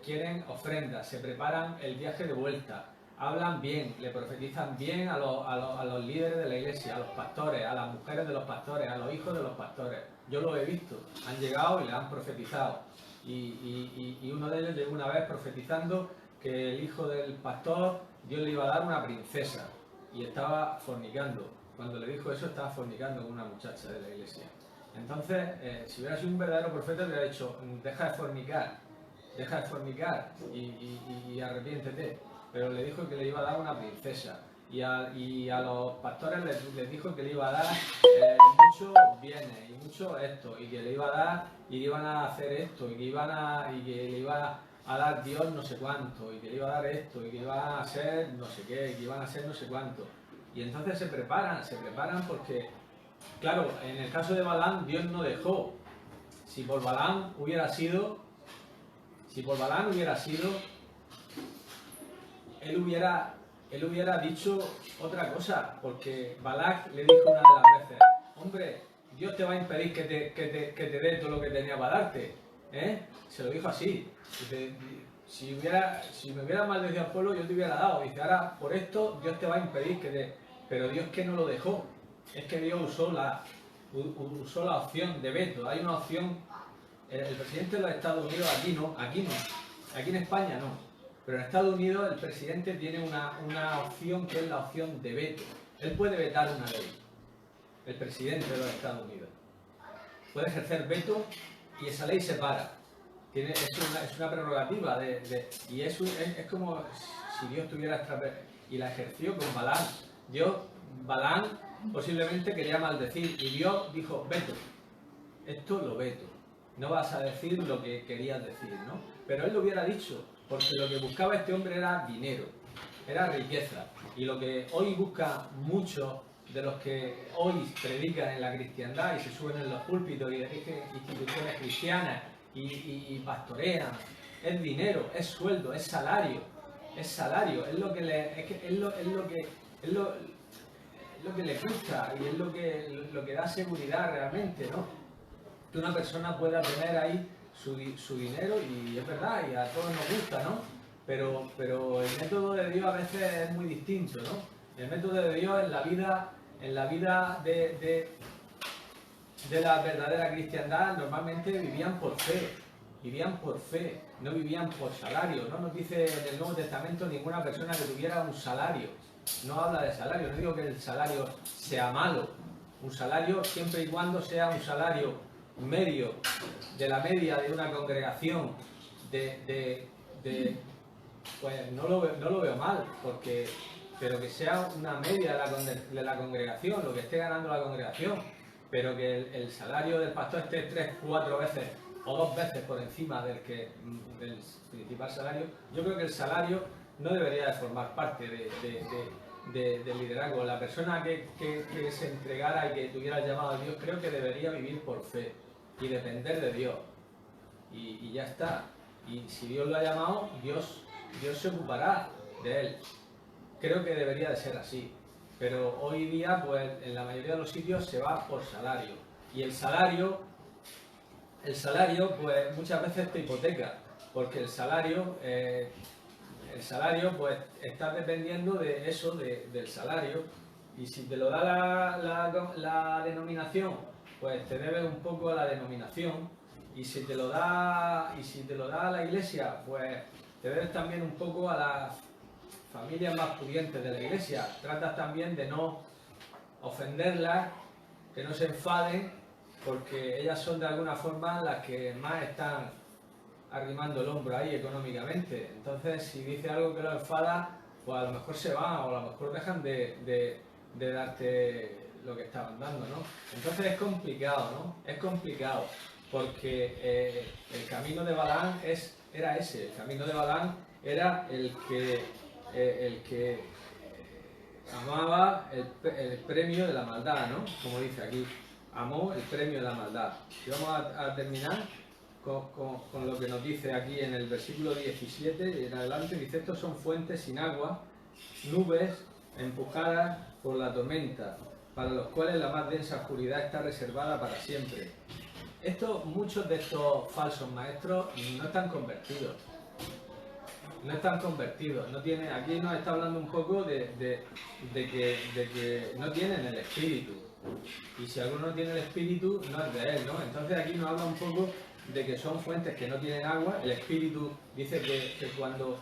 quieren ofrendas, se preparan el viaje de vuelta, hablan bien, le profetizan bien a los líderes de la iglesia, a los pastores, a las mujeres de los pastores, a los hijos de los pastores. Yo lo he visto, han llegado y le han profetizado. Y uno de ellos llegó una vez profetizando que el hijo del pastor, Dios le iba a dar una princesa. Y estaba fornicando. Cuando le dijo eso, estaba fornicando con una muchacha de la iglesia. Entonces, si hubiera sido un verdadero profeta, le hubiera dicho, deja de fornicar y arrepiéntete. Pero le dijo que le iba a dar una princesa. Y a los pastores les dijo que le iba a dar muchos bienes y mucho esto, y que le iba a dar, y que iban a hacer esto, y que le iba a dar Dios no sé cuánto, y que le iba a dar esto, y que iban a hacer no sé qué, y que iban a hacer no sé cuánto. Y entonces se preparan porque, claro, en el caso de Balaam, Dios no dejó. Si por Balaam hubiera sido, él hubiera dicho otra cosa, porque Balac le dijo una de las veces, hombre, Dios te va a impedir que te dé todo lo que tenía para darte. Se lo dijo así. Dice, si me hubiera maldecido al pueblo, yo te hubiera dado. Dice, ahora por esto Dios te va a impedir que te... Pero Dios que no lo dejó. Es que Dios usó la opción de veto. Hay una opción... El presidente de los Estados Unidos, aquí en España no. Pero en Estados Unidos el presidente tiene una opción que es la opción de veto. Él puede vetar una ley. El presidente de los Estados Unidos puede ejercer veto y esa ley se para. Es una prerrogativa y es como si Dios tuviera y la ejerció con Balaam. Balaam posiblemente quería maldecir y Dios dijo, veto, esto lo veto, no vas a decir lo que querías decir, ¿no? Pero él lo hubiera dicho, porque lo que buscaba este hombre era dinero, era riqueza, y lo que hoy busca muchos de los que hoy predican en la cristiandad y se suben en los púlpitos y dirigen instituciones cristianas y pastorean, es dinero, es sueldo, es salario, es lo que le gusta y es lo que da seguridad realmente, ¿no? Que una persona pueda tener ahí su dinero, y es verdad, y a todos nos gusta, ¿no? Pero el método de Dios a veces es muy distinto, ¿no? El método de Dios en la vida de la verdadera cristiandad normalmente vivían por fe, no vivían por salario. No nos dice en el Nuevo Testamento ninguna persona que tuviera un salario, no habla de salario, no digo que el salario sea malo, un salario siempre y cuando sea un salario medio, de la media de una congregación, pues no lo veo mal, pero que sea una media de la congregación, lo que esté ganando la congregación, pero que el salario del pastor esté 3, 4 veces o 2 veces por encima del principal salario. Yo creo que el salario no debería de formar parte del liderazgo. La persona que se entregara y que tuviera el llamado a Dios, creo que debería vivir por fe y depender de Dios, y ya está. Y si Dios lo ha llamado, Dios se ocupará de él. Creo que debería de ser así, pero hoy día pues en la mayoría de los sitios se va por salario, y el salario pues muchas veces te hipoteca, porque el salario pues está dependiendo de eso, del salario, y si te lo da la denominación, pues te debe un poco a la denominación, y si te lo da la iglesia, pues te debes también un poco a las familias más pudientes de la iglesia. Tratas también de no ofenderlas, que no se enfaden, porque ellas son de alguna forma las que más están arrimando el hombro ahí económicamente. Entonces, si dice algo que lo enfada, pues a lo mejor se van, o a lo mejor dejan de darte lo que estaban dando, ¿no? Entonces es complicado, ¿no? Es complicado, porque el camino de Balaam era ese. El camino de Balaam era el que amaba el premio de la maldad, ¿no? Como dice aquí, amó el premio de la maldad. Y vamos a terminar con lo que nos dice aquí en el versículo 17 y en adelante. Dice: estos son fuentes sin agua, nubes empujadas por la tormenta, para los cuales la más densa oscuridad está reservada para siempre. Muchos de estos falsos maestros no están convertidos. Aquí nos está hablando un poco de que no tienen el espíritu. Y si alguno no tiene el espíritu, no es de él, ¿no? Entonces aquí nos habla un poco de que son fuentes que no tienen agua. El espíritu dice que cuando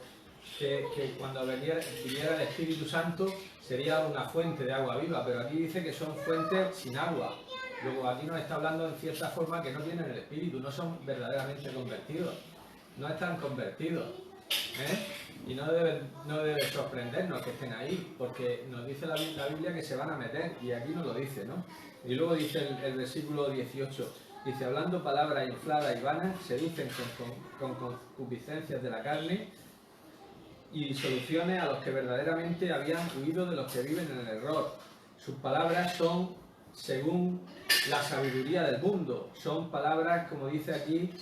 viniera el Espíritu Santo sería una fuente de agua viva, pero aquí dice que son fuentes sin agua. Luego aquí nos está hablando en cierta forma que no tienen el espíritu, no son verdaderamente convertidos, no están convertidos, ¿eh? Y no debe sorprendernos que estén ahí, porque nos dice la Biblia que se van a meter, y aquí nos lo dice, ¿no? Y luego dice el versículo 18, dice: hablando palabras infladas y vanas, seducen con concupiscencias de la carne y soluciones a los que verdaderamente habían huido de los que viven en el error. Sus palabras son según la sabiduría del mundo, son palabras, como dice aquí,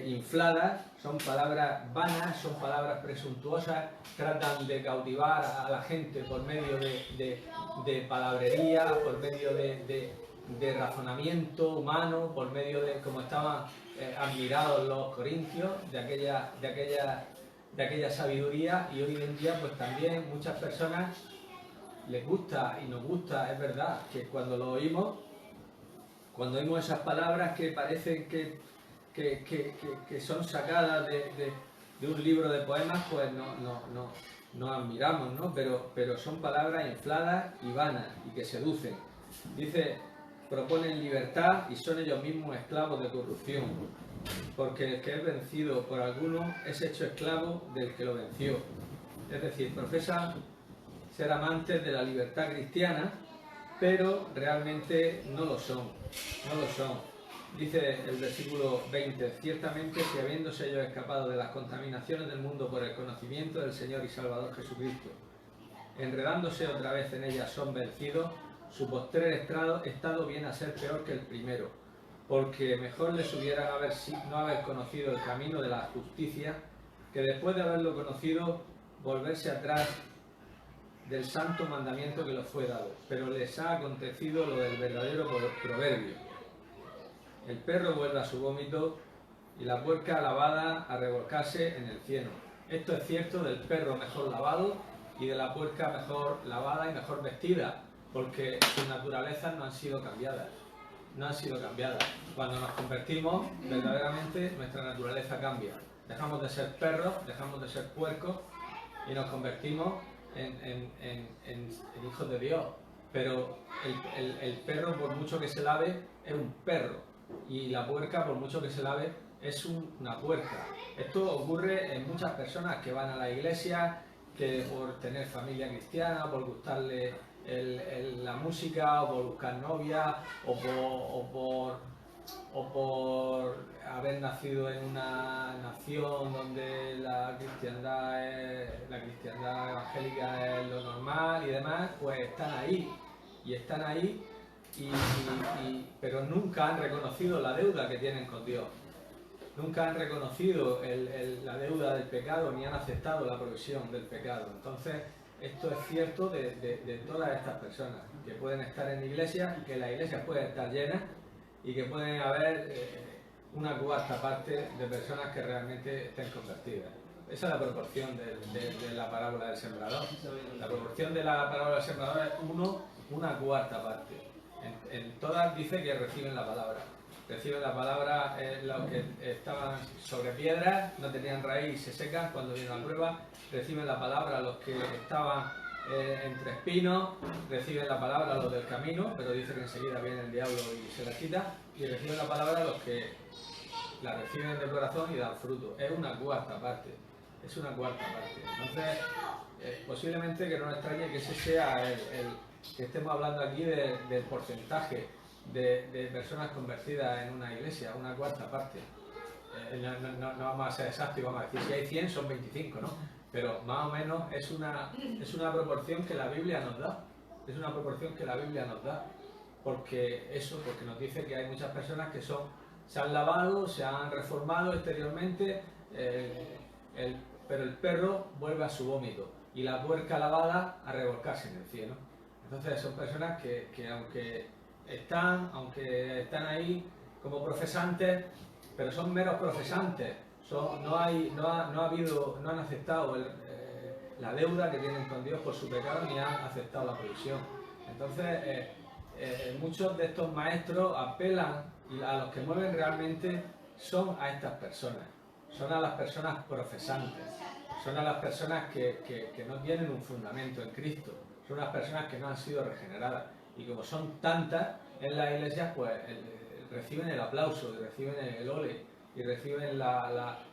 infladas, son palabras vanas, son palabras presuntuosas, tratan de cautivar a la gente por medio de palabrería, por medio de razonamiento humano, por medio de, como estaban admirados los corintios, de aquella sabiduría. Y hoy en día pues también muchas personas les gusta y nos gusta, es verdad, que cuando oímos esas palabras que parecen que son sacadas de un libro de poemas, pues nos admiramos, ¿no? Pero son palabras infladas y vanas y que seducen. Dice: proponen libertad y son ellos mismos esclavos de corrupción, porque el que es vencido por alguno es hecho esclavo del que lo venció. Es decir, profesan ser amantes de la libertad cristiana, pero realmente no lo son, no lo son. Dice el versículo 20, ciertamente si habiéndose ellos escapado de las contaminaciones del mundo por el conocimiento del Señor y Salvador Jesucristo, enredándose otra vez en ellas son vencidos, su postrer estado viene a ser peor que el primero, porque mejor les hubiera no haber conocido el camino de la justicia, que después de haberlo conocido, volverse atrás del santo mandamiento que les fue dado. Pero les ha acontecido lo del verdadero proverbio: el perro vuelve a su vómito y la puerca lavada a revolcarse en el cieno. Esto es cierto del perro mejor lavado y de la puerca mejor lavada y mejor vestida, porque sus naturalezas no han sido cambiadas. No han sido cambiadas. Cuando nos convertimos, verdaderamente nuestra naturaleza cambia. Dejamos de ser perros, dejamos de ser puercos y nos convertimos en hijos de Dios. Pero el perro, por mucho que se lave, es un perro. Y la puerca, por mucho que se lave, es una puerca. Esto ocurre en muchas personas que van a la iglesia, que por tener familia cristiana, por gustarle la música, o por buscar novia, o por haber nacido en una nación donde la cristiandad evangélica es lo normal y demás, pues están ahí, pero nunca han reconocido la deuda que tienen con Dios. Nunca han reconocido la deuda del pecado ni han aceptado la provisión del pecado. Entonces, esto es cierto de todas estas personas que pueden estar en la iglesia y que la iglesia puede estar llena y que pueden haber una cuarta parte de personas que realmente estén convertidas. Esa es la proporción de la parábola del sembrador. La proporción de la parábola del sembrador es una cuarta parte. En todas dice que reciben la palabra. Reciben la palabra los que estaban sobre piedras, no tenían raíz y se secan cuando viene la prueba. Reciben la palabra los que estaban entre espinos, reciben la palabra los del camino, pero dice que enseguida viene el diablo y se la quita. Y reciben la palabra los que la reciben de corazón y dan fruto. Es una cuarta parte. Es una cuarta parte. Entonces, posiblemente que no nos extrañe que ese sea que estemos hablando aquí del porcentaje de personas convertidas en una iglesia, una cuarta parte. No vamos a ser exactos y vamos a decir si hay 100 son 25, ¿no? Pero más o menos es una proporción que la Biblia nos da. Es una proporción que la Biblia nos da. Porque nos dice que hay muchas personas que se han lavado, se han reformado exteriormente, pero el perro vuelve a su vómito y la puerca lavada a revolcarse en el cielo. Entonces son personas que aunque están ahí como profesantes, pero son meros profesantes, no han aceptado la deuda que tienen con Dios por su pecado ni han aceptado la provisión. Entonces muchos de estos maestros apelan, y a los que mueven realmente son a estas personas, son a las personas profesantes, son a las personas que no tienen un fundamento en Cristo, son las personas que no han sido regeneradas. Y como son tantas en las iglesias, pues reciben el aplauso, y reciben el ole, y reciben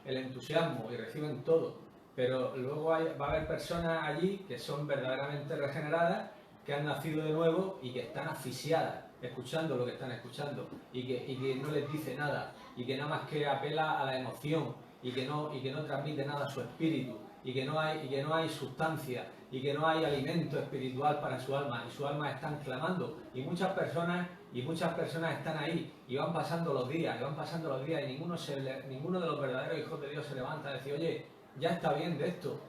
el entusiasmo, y reciben todo. Pero luego va a haber personas allí que son verdaderamente regeneradas, que han nacido de nuevo y que están asfixiadas, escuchando lo que están escuchando, y que no les dice nada, y que nada más que apela a la emoción, y que no transmite nada a su espíritu, y que no hay sustancia, y que no hay alimento espiritual para su alma, y su alma están clamando, y muchas personas están ahí, y van pasando los días, y ninguno de los verdaderos hijos de Dios se levanta a decir, oye, ya está bien de esto,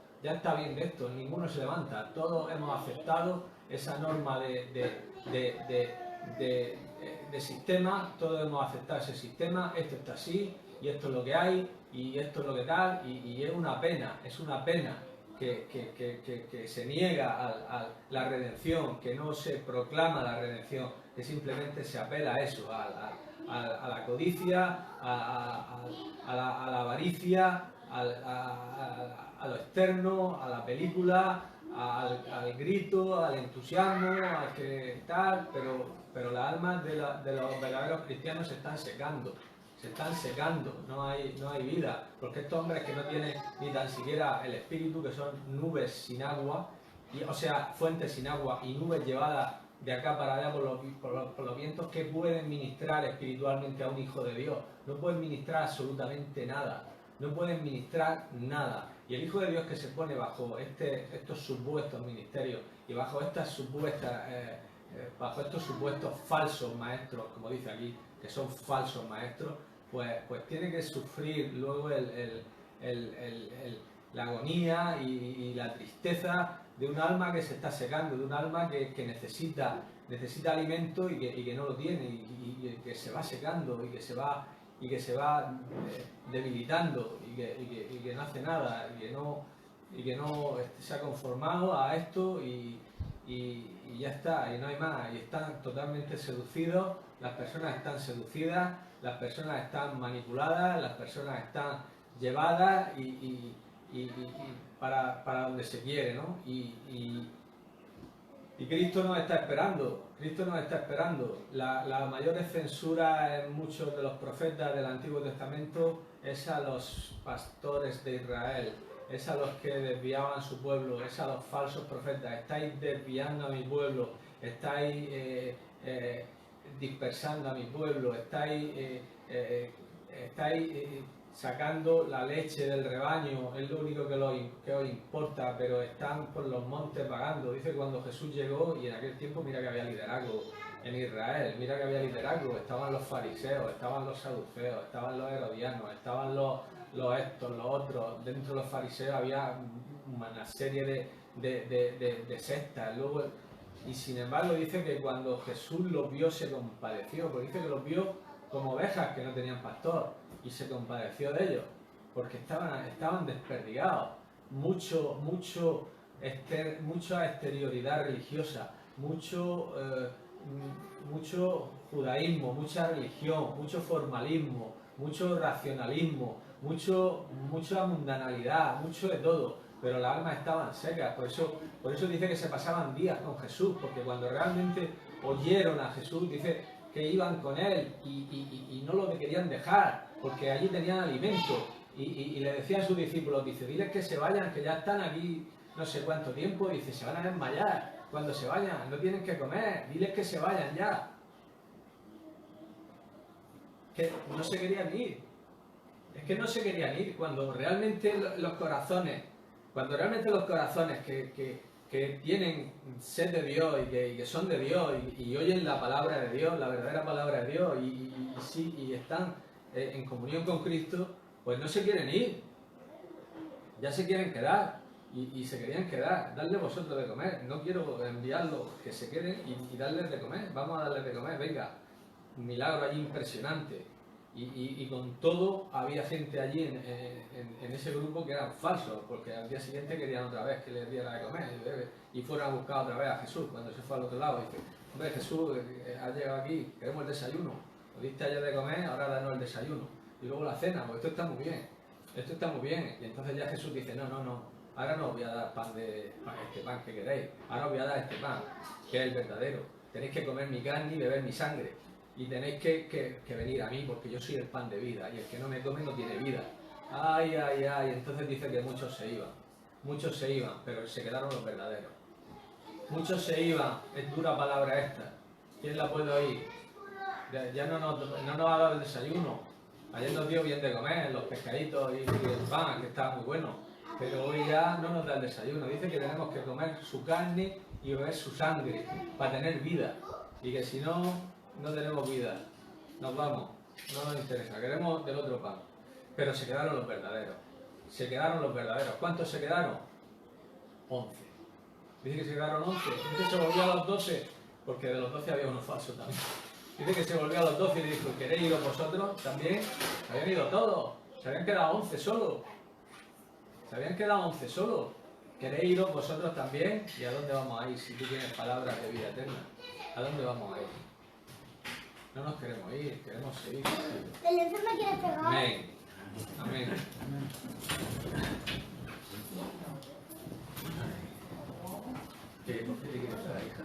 ninguno se levanta, todos hemos aceptado esa norma de sistema, todos hemos aceptado ese sistema, esto está así, y esto es lo que hay, y esto es lo que tal, y es una pena que se niega a la redención, que no se proclama la redención, que simplemente se apela a eso, a la codicia, a la avaricia, a lo externo, a la película, al grito, al entusiasmo, a que tal, pero las almas de los verdaderos cristianos se están secando se están secando, no hay vida, porque estos hombres que no tienen ni tan siquiera el espíritu, que son nubes sin agua, o sea, fuentes sin agua y nubes llevadas de acá para allá por los vientos, que pueden ministrar espiritualmente a un hijo de Dios. No pueden ministrar absolutamente nada, no pueden ministrar nada. Y el hijo de Dios que se pone bajo estos supuestos ministerios y bajo estos supuestos falsos maestros, como dice aquí, que son falsos maestros, pues tiene que sufrir luego la agonía y la tristeza de un alma que se está secando, de un alma que necesita alimento y que no lo tiene, y que se va secando y que se va debilitando y que no hace nada y que no se ha conformado a esto y ya está, y no hay más, y están totalmente seducidos, las personas están seducidas, las personas están manipuladas, las personas están llevadas y para donde se quiere, ¿no? Y Cristo nos está esperando, Cristo nos está esperando. La mayor censura en muchos de los profetas del Antiguo Testamento es a los pastores de Israel, es a los que desviaban su pueblo, es a los falsos profetas. Estáis desviando a mi pueblo, estáis dispersando a mi pueblo, estáis sacando la leche del rebaño, es lo único que os importa, pero están por los montes vagando. Dice cuando Jesús llegó, y en aquel tiempo mira que había liderazgo en Israel, mira que había liderazgo, estaban los fariseos, estaban los saduceos, estaban los herodianos, estaban los estos, los otros. Dentro de los fariseos había una serie de sectas. Luego, y sin embargo dice que cuando Jesús los vio se compadeció, porque dice que los vio como ovejas que no tenían pastor, y se compadeció de ellos, porque estaban desperdigados, mucha exterioridad religiosa, mucho judaísmo, mucha religión, mucho formalismo, mucho racionalismo, mucha mundanalidad, mucho de todo, pero las almas estaban secas. Por eso dice que se pasaban días con Jesús, porque cuando realmente oyeron a Jesús, dice que iban con él y no lo querían dejar, porque allí tenían alimento, y le decía a sus discípulos, dice, diles que se vayan, que ya están aquí no sé cuánto tiempo, dice, se van a desmayar cuando se vayan, no tienen que comer, diles que se vayan ya. Que no se querían ir, es que no se querían ir, cuando realmente los corazones que tienen sed de Dios y que son de Dios y oyen la palabra de Dios, la verdadera palabra de Dios, y están en comunión con Cristo, pues no se quieren ir, ya se quieren quedar, y se querían quedar. Dadle vosotros de comer, no quiero enviarlos, que se queden y darles de comer, vamos a darles de comer, venga. Un milagro allí impresionante, y con todo había gente allí en ese grupo que eran falsos, porque al día siguiente querían otra vez que les diera de comer y fueron a buscar otra vez a Jesús. Cuando se fue al otro lado, dice, hombre, Jesús, has llegado aquí, queremos el desayuno, nos diste ayer de comer, ahora danos el desayuno, y luego la cena, pues esto está muy bien, y entonces ya Jesús dice, no, ahora no os voy a dar este pan que queréis, ahora os voy a dar este pan, que es el verdadero, tenéis que comer mi carne y beber mi sangre, y tenéis que venir a mí, porque yo soy el pan de vida, y el que no me come no tiene vida. Ay, entonces dice que muchos se iban, pero se quedaron los verdaderos. Muchos se iban, es dura palabra esta, ¿quién la puede oír? Ya no nos ha dado el desayuno, ayer nos dio bien de comer, los pescaditos y el pan, que estaba muy bueno, pero hoy ya no nos da el desayuno. Dice que tenemos que comer su carne y beber su sangre para tener vida, y que si no tenemos vida, nos vamos, no nos interesa, queremos del otro pan. Pero se quedaron los verdaderos, ¿cuántos se quedaron? 11. Dice que se quedaron 11, dice que se volvió a los 12, porque de los 12 había uno falso también. Dice que se volvió a los 12 y dijo, ¿queréis iros vosotros también? Se habían ido todos, se habían quedado 11 solo. ¿Queréis iros vosotros también? ¿Y a dónde vamos a ir si tú tienes palabras de vida eterna? ¿A dónde vamos a ir? No nos queremos ir, queremos seguir. ¿El enfermo quiere pegar? Amén. ¿Por qué te quieres pegar, hija?